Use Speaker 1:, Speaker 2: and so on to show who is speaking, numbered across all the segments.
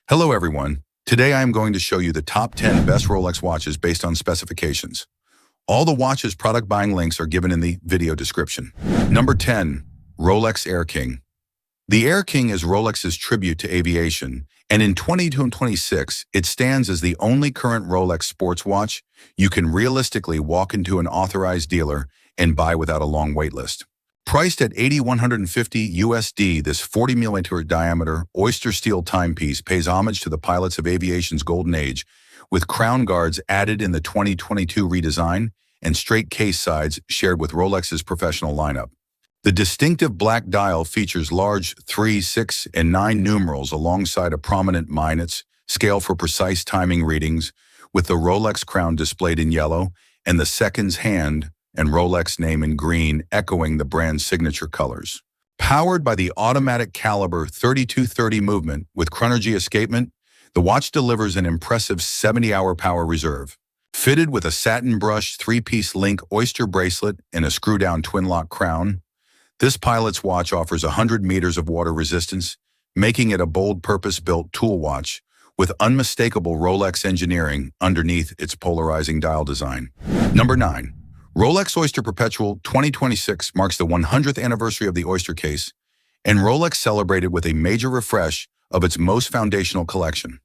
Speaker 1: Hello everyone. Today I am going to show you the top 10 best Rolex watches based on specifications. All the watches product buying links are given in the video description. Number 10. Rolex Air-King. The Air-King is Rolex's tribute to aviation, and in 2026 it stands as the only current Rolex sports watch you can realistically walk into an authorized dealer and buy without a long wait list. Priced at $8,150 USD, this 40mm diameter oyster steel timepiece pays homage to the pilots of aviation's golden age, with crown guards added in the 2022 redesign and straight case sides shared with Rolex's professional lineup. The distinctive black dial features large 3, 6, and 9 numerals alongside a prominent minutes scale for precise timing readings, with the Rolex crown displayed in yellow and the seconds hand and Rolex name in green echoing the brand's signature colors. Powered by the automatic caliber 3230 movement with Chronergy escapement, the watch delivers an impressive 70-hour power reserve. Fitted with a satin brush 3-piece link oyster bracelet and a screw-down twin-lock crown, this pilot's watch offers 100 meters of water resistance, making it a bold purpose-built tool watch with unmistakable Rolex engineering underneath its polarizing dial design. Number 9. Rolex Oyster Perpetual 2026 marks the 100th anniversary of the Oyster case, and Rolex celebrated with a major refresh of its most foundational collection.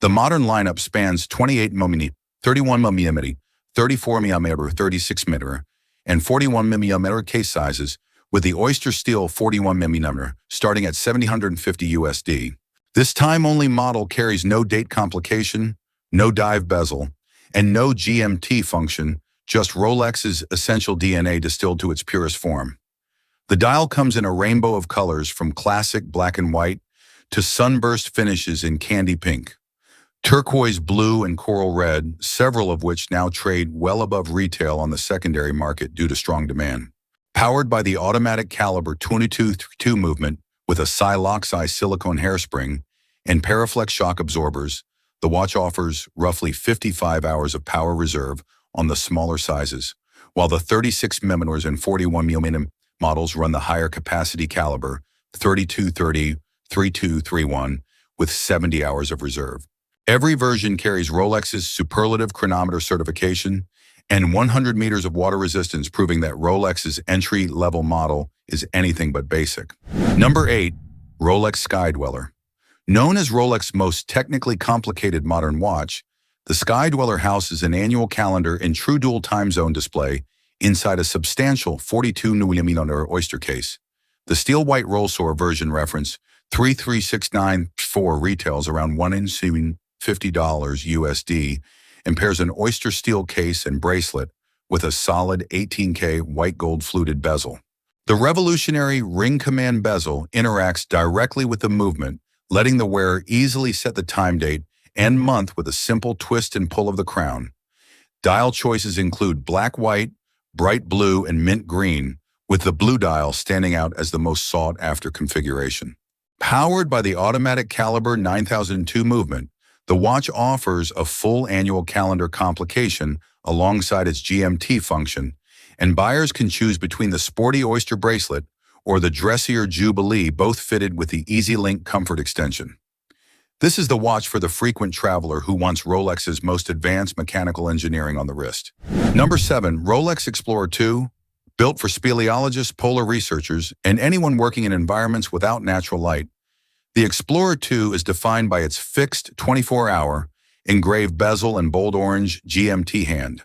Speaker 1: The modern lineup spans 28mm, 31mm, 34mm, 36mm, and 41mm case sizes, with the Oyster Steel 41mm starting at $750 USD. This time-only model carries no date complication, no dive bezel, and no GMT function, just Rolex's essential DNA distilled to its purest form. The dial comes in a rainbow of colors from classic black and white to sunburst finishes in candy pink, turquoise blue, and coral red, several of which now trade well above retail on the secondary market due to strong demand. Powered by the automatic caliber 22-2 movement with a Siloxi silicone hairspring and Paraflex shock absorbers, the watch offers roughly 55 hours of power reserve on the smaller sizes, while the 36mm and 41mm models run the higher capacity caliber 3230, 3231 with 70 hours of reserve. Every version carries Rolex's superlative chronometer certification and 100 meters of water resistance, proving that Rolex's entry-level model is anything but basic. Number 8. Rolex Sky-Dweller. Known as Rolex's most technically complicated modern watch, the Sky-Dweller houses an annual calendar and true dual time zone display inside a substantial 42mm oyster case. The steel-white roll-sore version reference 33694 retails around $150 USD and pairs an oyster steel case and bracelet with a solid 18K white gold fluted bezel. The revolutionary ring command bezel interacts directly with the movement, letting the wearer easily set the time date and month with a simple twist and pull of the crown. Dial choices include black, white, bright blue, and mint green, with the blue dial standing out as the most sought-after configuration. Powered by the automatic caliber 9002 movement, the watch offers a full annual calendar complication alongside its GMT function, and buyers can choose between the sporty oyster bracelet or the dressier Jubilee, both fitted with the Easy Link comfort extension. This is the watch for the frequent traveler who wants Rolex's most advanced mechanical engineering on the wrist. Number 7. Rolex Explorer II. Built for speleologists, polar researchers, and anyone working in environments without natural light, the Explorer II is defined by its fixed 24-hour, engraved bezel and bold orange GMT hand.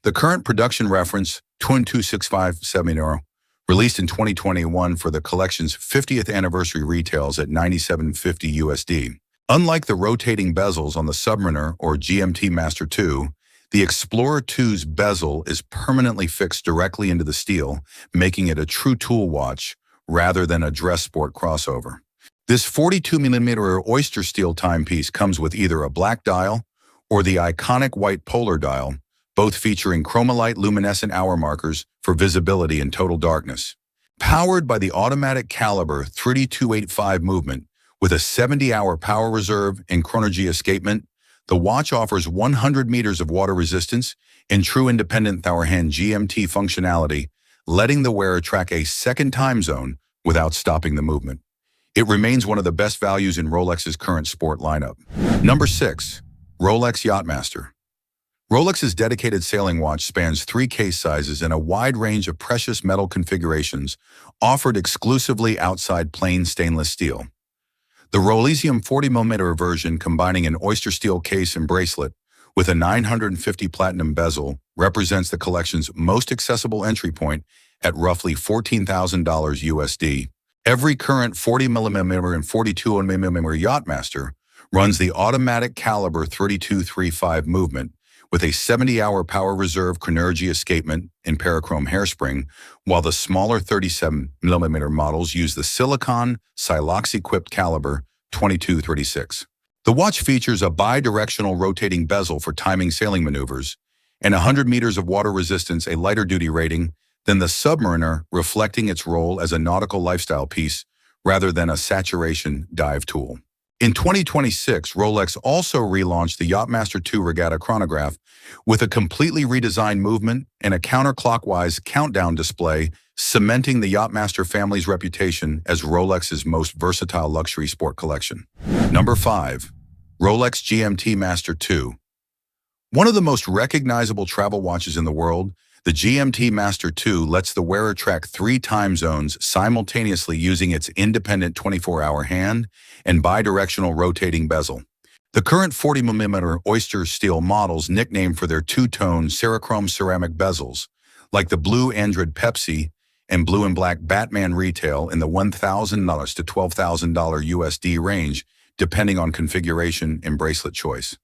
Speaker 1: The current production reference, 22657, released in 2021 for the collection's 50th anniversary, retails at $9750 USD. Unlike the rotating bezels on the Submariner or GMT-Master II, the Explorer II's bezel is permanently fixed directly into the steel, making it a true tool watch rather than a dress sport crossover. This 42mm oyster steel timepiece comes with either a black dial or the iconic white polar dial, both featuring chromolite luminescent hour markers for visibility in total darkness. Powered by the automatic caliber 3285 movement, with a 70-hour power reserve and Chronergy escapement, the watch offers 100 meters of water resistance and true independent hour hand GMT functionality, letting the wearer track a second time zone without stopping the movement. It remains one of the best values in Rolex's current sport lineup. Number 6. Rolex Yacht-Master. Rolex's dedicated sailing watch spans 3 case sizes and a wide range of precious metal configurations offered exclusively outside plain stainless steel. The Rolex 40mm version, combining an oyster steel case and bracelet with a 950 platinum bezel, represents the collection's most accessible entry point at roughly $14,000 USD. Every current 40mm and 42mm Yacht-Master runs the automatic caliber 3235 movement with a 70-hour power reserve chronergy escapement in parachrome hairspring, while the smaller 37mm models use the silicon silox-equipped caliber 2236. The watch features a bi-directional rotating bezel for timing sailing maneuvers and 100 meters of water resistance, a lighter duty rating than the Submariner, reflecting its role as a nautical lifestyle piece rather than a saturation dive tool. In 2026, Rolex also relaunched the Yacht-Master II Regatta chronograph with a completely redesigned movement and a counterclockwise countdown display, cementing the Yacht-Master family's reputation as Rolex's most versatile luxury sport collection. Number 5. Rolex GMT-Master II. One of the most recognizable travel watches in the world, the GMT-Master II lets the wearer track 3 time zones simultaneously using its independent 24-hour hand and bidirectional rotating bezel. The current 40mm oyster steel models, nicknamed for their two-tone Cerachrome ceramic bezels, like the blue Android Pepsi and blue and black Batman, retail in the $1,000 to $12,000 USD range, depending on configuration and bracelet choice.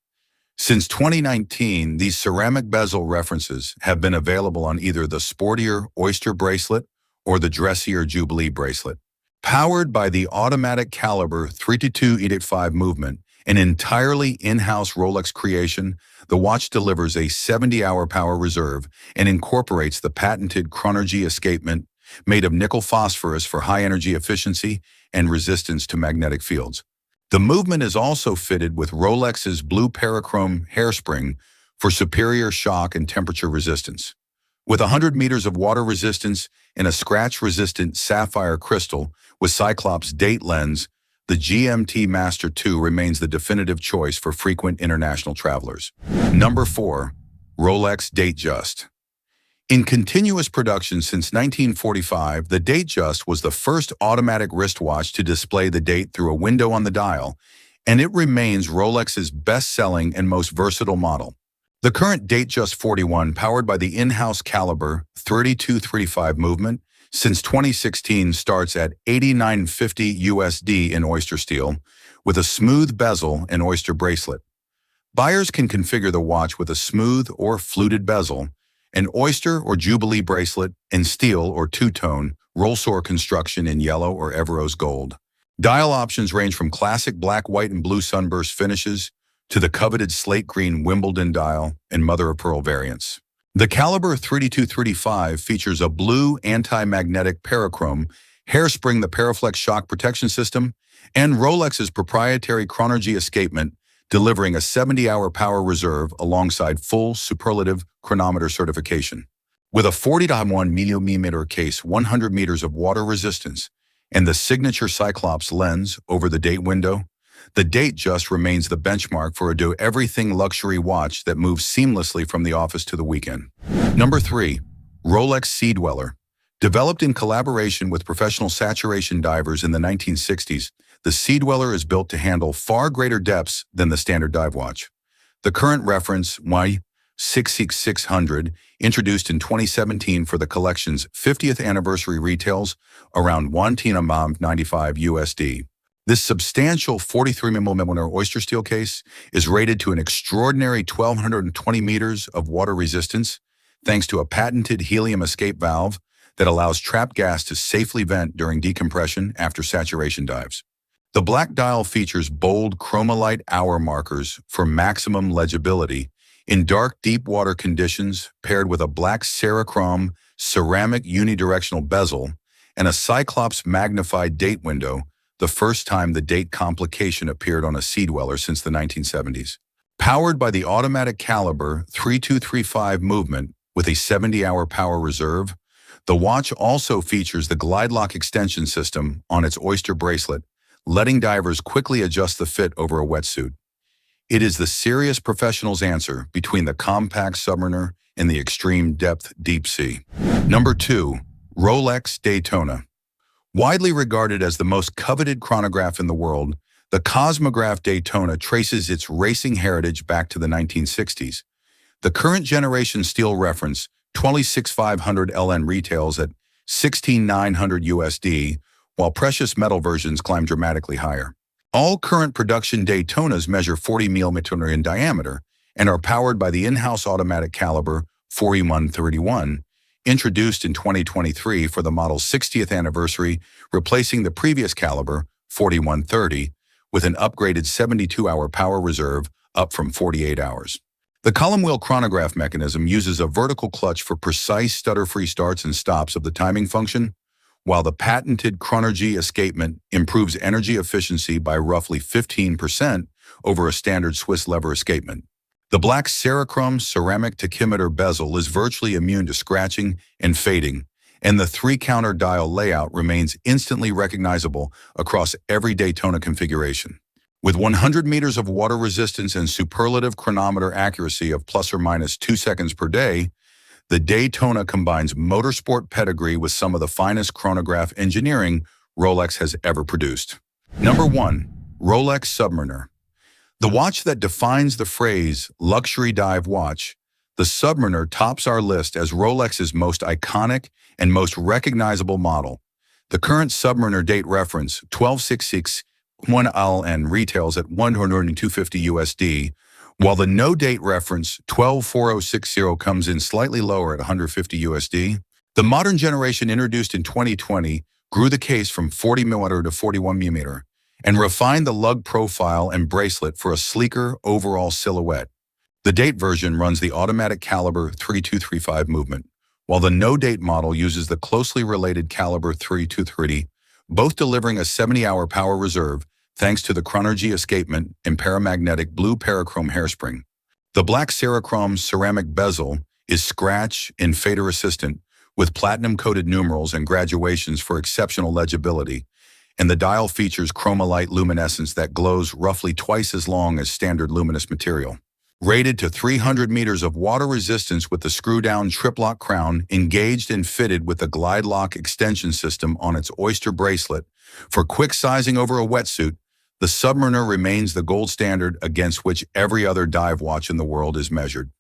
Speaker 1: Since 2019, these ceramic bezel references have been available on either the sportier Oyster bracelet or the dressier Jubilee bracelet. Powered by the automatic caliber 322-5 movement, an entirely in-house Rolex creation, the watch delivers a 70-hour power reserve and incorporates the patented chronergy escapement made of nickel phosphorus for high energy efficiency and resistance to magnetic fields. The movement is also fitted with Rolex's blue parachrome hairspring for superior shock and temperature resistance. With 100 meters of water resistance and a scratch-resistant sapphire crystal with Cyclops date lens, the GMT-Master II remains the definitive choice for frequent international travelers. Number 4. Rolex Datejust. In continuous production since 1945, the Datejust was the first automatic wristwatch to display the date through a window on the dial, and it remains Rolex's best-selling and most versatile model. The current Datejust 41, powered by the in-house caliber 3235 movement, since 2016 starts at $89.50 USD in oyster steel, with a smooth bezel and oyster bracelet. Buyers can configure the watch with a smooth or fluted bezel, an oyster or Jubilee bracelet in steel or two-tone, roll-sore construction in yellow or Everose gold. Dial options range from classic black, white, and blue sunburst finishes to the coveted slate green Wimbledon dial and mother-of-pearl variants. The caliber 3235 features a blue anti-magnetic parachrome hairspring, the Paraflex shock protection system, and Rolex's proprietary chronergy escapement, delivering a 70-hour power reserve alongside full superlative chronometer certification. With a 40-1mm case, 100 meters of water resistance, and the signature Cyclops lens over the date window, the Datejust remains the benchmark for a do-everything luxury watch that moves seamlessly from the office to the weekend. Number 3. Rolex Sea-Dweller. Developed in collaboration with professional saturation divers in the 1960s, the Sea-Dweller is built to handle far greater depths than the standard dive watch. The current reference, Y66600, introduced in 2017 for the collection's 50th anniversary, retails around $195 USD. This substantial 43mm oyster steel case is rated to an extraordinary 1,220 meters of water resistance, thanks to a patented helium escape valve that allows trapped gas to safely vent during decompression after saturation dives. The black dial features bold chromolite hour markers for maximum legibility in dark, deep water conditions, paired with a black Cerachrome ceramic unidirectional bezel and a Cyclops magnified date window, the first time the date complication appeared on a Sea-Dweller since the 1970s. Powered by the automatic caliber 3235 movement with a 70-hour power reserve, the watch also features the glide lock extension system on its oyster bracelet letting divers quickly adjust the fit over a wetsuit. It is the serious professional's answer between the compact Submariner and the extreme depth deep sea. Number 2. Rolex Daytona. Widely regarded as the most coveted chronograph in the world, the Cosmograph Daytona traces its racing heritage back to the 1960s. The current generation steel reference 26500 LN retails at $16,900 USD, while precious metal versions climb dramatically higher. All current production Daytonas measure 40 mm in diameter and are powered by the in-house automatic caliber 4131, introduced in 2023 for the model's 60th anniversary, replacing the previous caliber 4130 with an upgraded 72-hour power reserve, up from 48 hours. The column wheel chronograph mechanism uses a vertical clutch for precise stutter-free starts and stops of the timing function, while the patented Chronergy escapement improves energy efficiency by roughly 15% over a standard Swiss lever escapement. The black Cerachrom ceramic tachymeter bezel is virtually immune to scratching and fading, and the 3-counter dial layout remains instantly recognizable across every Daytona configuration. With 100 meters of water resistance and superlative chronometer accuracy of plus or minus 2 seconds per day, the Daytona combines motorsport pedigree with some of the finest chronograph engineering Rolex has ever produced. Number 1. Rolex Submariner. The watch that defines the phrase luxury dive watch, the Submariner tops our list as Rolex's most iconic and most recognizable model. The current Submariner date reference 12661 LN retails at $102.50 USD, while the no-date reference 124060 comes in slightly lower at $150 USD. The modern generation introduced in 2020 grew the case from 40mm to 41mm and refined the lug profile and bracelet for a sleeker overall silhouette. The date version runs the automatic caliber 3235 movement, while the no-date model uses the closely related caliber 3230, both delivering a 70-hour power reserve thanks to the Chronergy escapement and paramagnetic blue parachrome hairspring. The black Cerachrom ceramic bezel is scratch and fader resistant with platinum-coated numerals and graduations for exceptional legibility, and the dial features chromolite luminescence that glows roughly twice as long as standard luminous material. Rated to 300 meters of water resistance with the screw-down triplock crown engaged and fitted with the glide lock extension system on its Oyster bracelet for quick sizing over a wetsuit, the Submariner remains the gold standard against which every other dive watch in the world is measured.